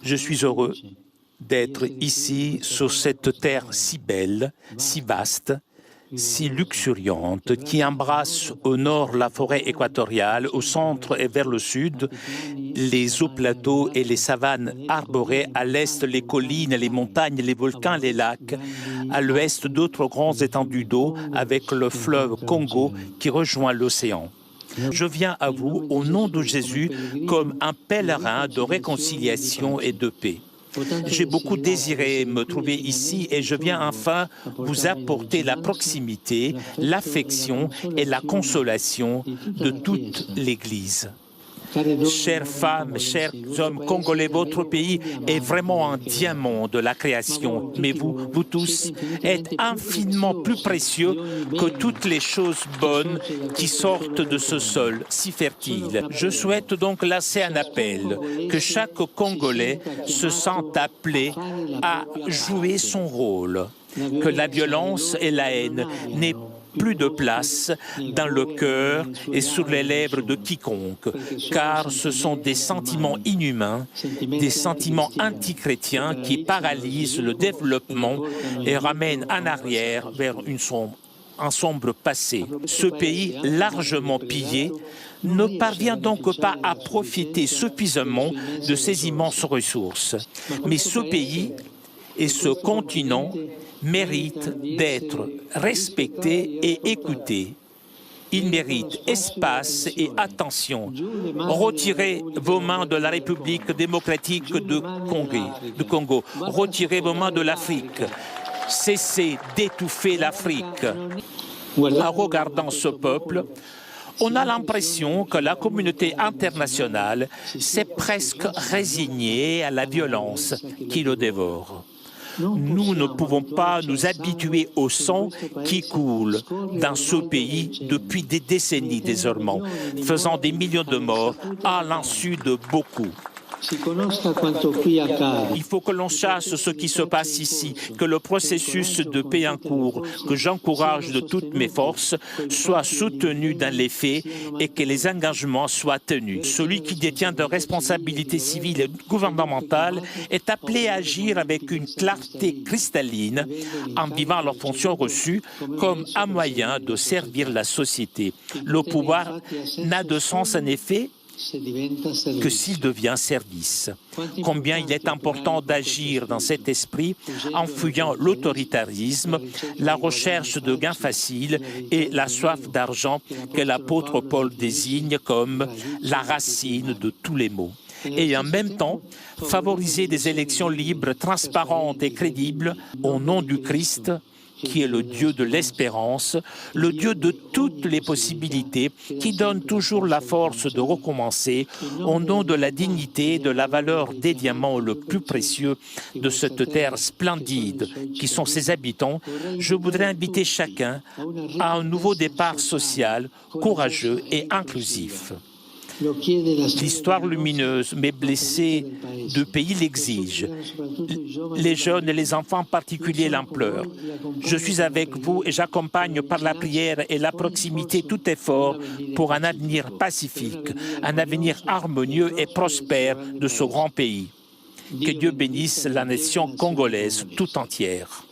Je suis heureux d'être ici sur cette terre si belle, si vaste, si luxuriante, qui embrasse au nord la forêt équatoriale, au centre et vers le sud, les hauts plateaux et les savanes arborées, à l'est les collines, les montagnes, les volcans, les lacs, à l'ouest d'autres grands étendues d'eau avec le fleuve Congo qui rejoint l'océan. Je viens à vous au nom de Jésus comme un pèlerin de réconciliation et de paix. J'ai beaucoup désiré me trouver ici et je viens enfin vous apporter la proximité, l'affection et la consolation de toute l'Église. Chères femmes, chers hommes congolais, votre pays est vraiment un diamant de la création. Mais vous tous, êtes infiniment plus précieux que toutes les choses bonnes qui sortent de ce sol si fertile. Je souhaite donc lancer un appel, que chaque Congolais se sente appelé à jouer son rôle, que la violence et la haine n'aient plus de place dans le cœur et sur les lèvres de quiconque, car ce sont des sentiments inhumains, des sentiments antichrétiens qui paralysent le développement et ramènent en arrière vers un sombre passé. Ce pays largement pillé ne parvient donc pas à profiter suffisamment de ses immenses ressources. Mais ce pays et ce continent méritent d'être respectés et écoutés. Ils méritent espace et attention. Retirez vos mains de la République démocratique de Congo. Retirez vos mains de l'Afrique. Cessez d'étouffer l'Afrique. En regardant ce peuple, on a l'impression que la communauté internationale s'est presque résignée à la violence qui le dévore. Nous ne pouvons pas nous habituer au sang qui coule dans ce pays depuis des décennies désormais, faisant des millions de morts à l'insu de beaucoup. Il faut que l'on sache ce qui se passe ici, que le processus de paix en cours, que j'encourage de toutes mes forces, soit soutenu dans les faits et que les engagements soient tenus. Celui qui détient de responsabilités civiles et gouvernementales est appelé à agir avec une clarté cristalline en vivant leurs fonctions reçues comme un moyen de servir la société. Le pouvoir n'a de sens en effet que s'il devient service. Combien il est important d'agir dans cet esprit en fuyant l'autoritarisme, la recherche de gains faciles et la soif d'argent que l'apôtre Paul désigne comme la racine de tous les maux. Et en même temps, favoriser des élections libres, transparentes et crédibles au nom du Christ, qui est le Dieu de l'espérance, le Dieu de toutes les possibilités, qui donne toujours la force de recommencer au nom de la dignité et de la valeur des diamants le plus précieux de cette terre splendide qui sont ses habitants. Je voudrais inviter chacun à un nouveau départ social, courageux et inclusif. L'histoire lumineuse, mais blessée de pays l'exige. Les jeunes et les enfants en particulier l'implorent. Je suis avec vous et j'accompagne par la prière et la proximité tout effort pour un avenir pacifique, un avenir harmonieux et prospère de ce grand pays. Que Dieu bénisse la nation congolaise tout entière.